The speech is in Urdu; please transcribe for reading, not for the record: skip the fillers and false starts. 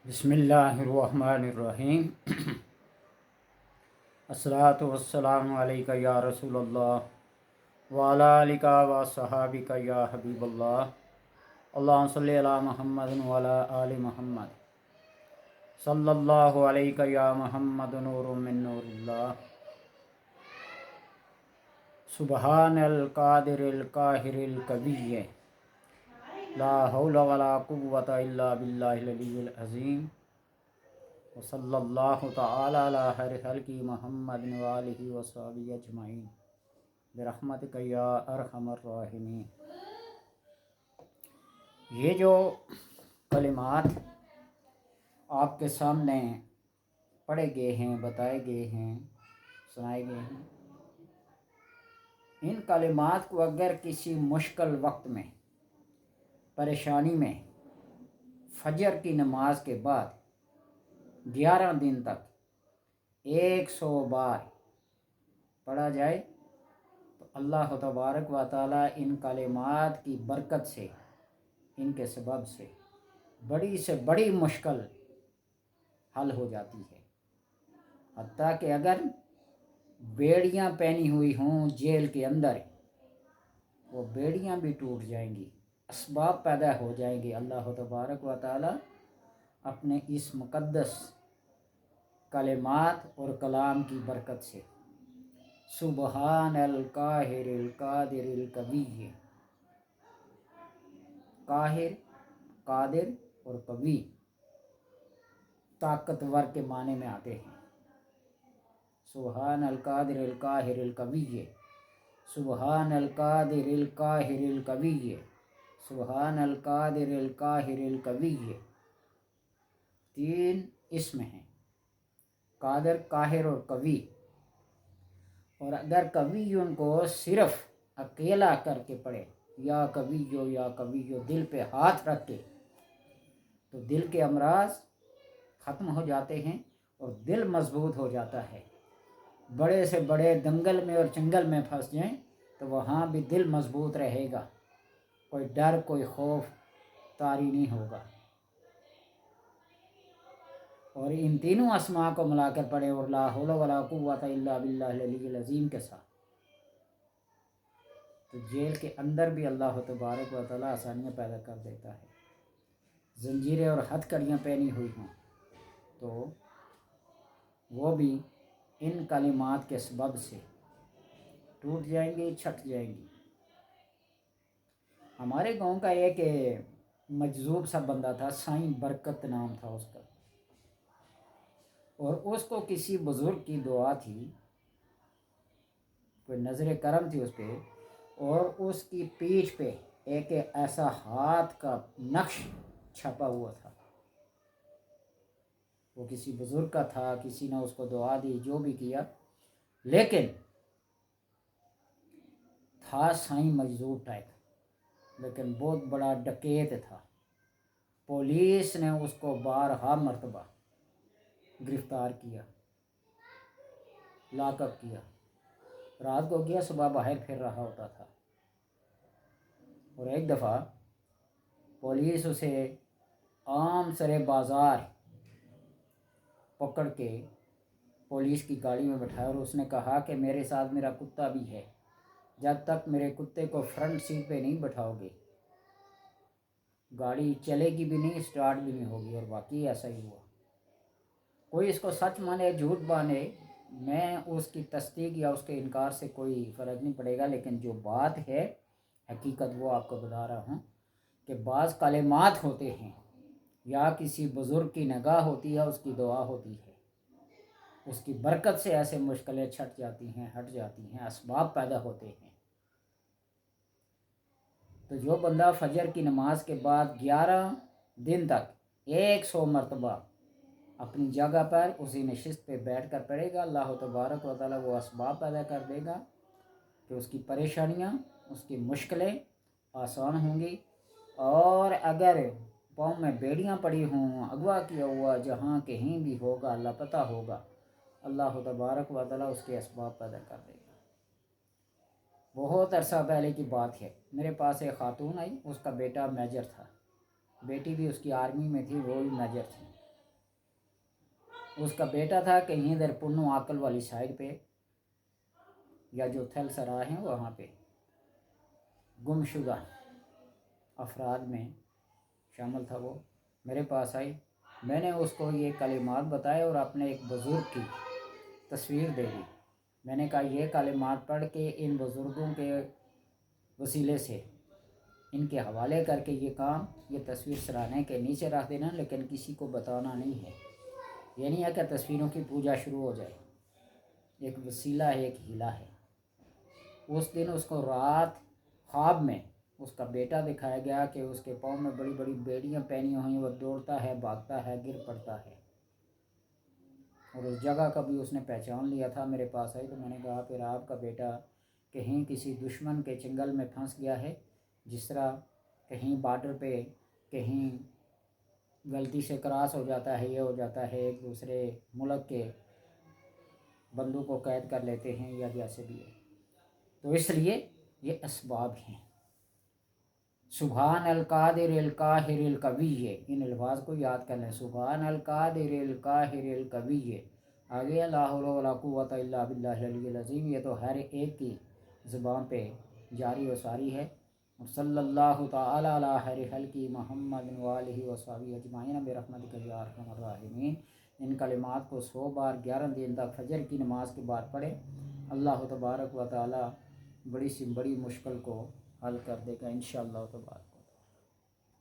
بسم اللہ الرحمن الرحیم۔ الصلاۃ والسلام علیکہ یا رسول اللہ وعلی آلکہ و صحابکہ یا حبیب اللہ۔ اللہم صلی علی محمد وعلی آل محمد صلی اللہ علیکہ یا محمد نور من نور اللہ۔ سبحان القادر القاہر القوی، لا حول ولا قوة الا باللہ العلی العظیم۔ وصلی اللہ تعالی علی خیر خلق محمد وآلہ وصحبہ اجمعین برحمتک یا ارحم الراحمین۔ یہ جو کلمات آپ کے سامنے پڑھے گئے ہیں، بتائے گئے ہیں، سنائے گئے ہیں، ان کلمات کو اگر کسی مشکل وقت میں، پریشانی میں، فجر کی نماز کے بعد 11 دن تک 100 بار پڑھا جائے تو اللہ تبارک و تعالی ان کلمات کی برکت سے، ان کے سبب سے بڑی سے بڑی مشکل حل ہو جاتی ہے۔ حتیٰ کہ اگر بیڑیاں پہنی ہوئی ہوں جیل کے اندر، وہ بیڑیاں بھی ٹوٹ جائیں گی، اسباب پیدا ہو جائیں گے اللہ تبارک و تعالی اپنے اس مقدس کلمات اور کلام کی برکت سے۔ سبحان القاہر القادر القوی، قاہر، قادر اور قوی طاقتور کے معنی میں آتے ہیں۔ سبحان القادر القاہر القوی، سبحان القادر القاہر القوی، سبحان القادر القاہر القوی، 3 اسم ہیں، قادر، قاہر اور قوی۔ اور اگر قوی ان کو صرف اکیلا کر کے پڑھے، یا قویو یا قویو، دل پہ ہاتھ رکھ کے، تو دل کے امراض ختم ہو جاتے ہیں اور دل مضبوط ہو جاتا ہے۔ بڑے سے بڑے دنگل میں اور چنگل میں پھنس جائیں تو وہاں بھی دل مضبوط رہے گا، کوئی ڈر، کوئی خوف طاری نہیں ہوگا۔ اور ان تینوں اسماء کو ملا کر پڑھیں، اور لا حول ولا قوۃ الا باللہ العلی العظیم کے ساتھ، تو جیل کے اندر بھی اللہ تبارک و تعالیٰ آسانیاں پیدا کر دیتا ہے۔ زنجیریں اور ہتھ کڑیاں پہنی ہوئی ہوں تو وہ بھی ان کلمات کے سبب سے ٹوٹ جائیں گی، چھٹ جائیں گی۔ ہمارے گاؤں کا ایک مجذوب سا بندہ تھا، سائیں برکت نام تھا اس کا، اور اس کو کسی بزرگ کی دعا تھی، کوئی نظر کرم تھی اس پہ، اور اس کی پیٹھ پہ ایک ایسا ہاتھ کا نقش چھپا ہوا تھا۔ وہ کسی بزرگ کا تھا، کسی نے اس کو دعا دی، جو بھی کیا، لیکن تھا سائیں مجذوب ٹائپ، لیکن بہت بڑا ڈکیت تھا۔ پولیس نے اس کو بارہا مرتبہ گرفتار کیا، لاک اپ کیا، رات کو کیا، صبح باہر پھر رہا ہوتا تھا۔ اور ایک دفعہ پولیس اسے عام سر بازار پکڑ کے پولیس کی گاڑی میں بٹھایا، اور اس نے کہا کہ میرے ساتھ میرا کتا بھی ہے، جب تک میرے کتے کو فرنٹ سیٹ پہ نہیں بٹھاؤ گے گاڑی چلے گی بھی نہیں، سٹارٹ بھی نہیں ہوگی۔ اور واقعی ایسا ہی ہوا۔ کوئی اس کو سچ مانے جھوٹ مانے، میں اس کی تصدیق یا اس کے انکار سے کوئی فرق نہیں پڑے گا، لیکن جو بات ہے حقیقت وہ آپ کو بتا رہا ہوں کہ بعض کلمات ہوتے ہیں، یا کسی بزرگ کی نگاہ ہوتی ہے، اس کی دعا ہوتی ہے، اس کی برکت سے ایسے مشکلیں چھٹ جاتی ہیں، ہٹ جاتی ہیں، اسباب پیدا ہوتے ہیں۔ تو جو بندہ فجر کی نماز کے بعد 11 دن تک 100 مرتبہ اپنی جگہ پر اسی نشست پہ بیٹھ کر پڑھے گا، اللہ تبارک و تعالیٰ وہ اسباب پیدا کر دے گا کہ اس کی پریشانیاں، اس کی مشکلیں آسان ہوں گی۔ اور اگر پاؤں میں بیڑیاں پڑی ہوں، اغوا کیا ہوا جہاں کہیں بھی ہوگا، اللہ پتہ ہوگا، اللہ تبارک و تعالیٰ اس کے اسباب پیدا کر دے گا۔ بہت عرصہ پہلے کی بات ہے، میرے پاس ایک خاتون آئی، اس کا بیٹا میجر تھا، بیٹی بھی اس کی آرمی میں تھی، وہ بھی میجر تھی۔ اس کا بیٹا تھا کہیں ادھر پنو آکل والی سائڈ پہ یا جو تھل سرا ہیں وہاں پہ گمشدہ افراد میں شامل تھا۔ وہ میرے پاس آئی، میں نے اس کو یہ کلمات بتائے اور اپنے ایک بزرگ کی تصویر دے دی۔ میں نے کہا یہ کلمات پڑھ کے ان بزرگوں کے وسیلے سے ان کے حوالے کر کے یہ تصویر سرانے کے نیچے رکھ دینا، لیکن کسی کو بتانا نہیں ہے۔ یہ نہیں ہے کہ تصویروں کی پوجا شروع ہو جائے، ایک وسیلہ ہے، ایک ہیلا ہے۔ اس دن اس کو رات خواب میں اس کا بیٹا دکھایا گیا کہ اس کے پاؤں میں بڑی بڑی بیڑیاں پہنی ہوئیں، وہ دوڑتا ہے، بھاگتا ہے، گر پڑتا ہے، اور اس جگہ کا بھی اس نے پہچان لیا تھا۔ میرے پاس آئی تو میں نے کہا پھر آپ کا بیٹا کہیں کسی دشمن کے چنگل میں پھنس گیا ہے، جس طرح کہیں بارڈر پہ کہیں غلطی سے کراس ہو جاتا ہے، یہ ہو جاتا ہے، ایک دوسرے ملک کے بندوں کو قید کر لیتے ہیں یا جیسے بھی ہے، تو اس لیے یہ اسباب ہیں۔ سبحان القادر القاہر القوی، ان الفاظ کو یاد کر لیں۔ سبحان القادر القاہر القوی، آگے لا حول ولا قوت الا باللہ العلی العظیم، یہ تو ہر ایک کی زبان پہ جاری و ساری ہے۔ اور صلی اللہ تعالی علی خیر خلقہ محمد وآلہ وصحبہ اجمعین برحمتک یا ارحم الراحمین۔ ان کلمات کو 100 بار 11 دن تک فجر کی نماز کے بعد پڑھیں، اللہ تبارک و تعالی بڑی سی بڑی مشکل کو حل کر دے گا انشاءاللہ تبارک۔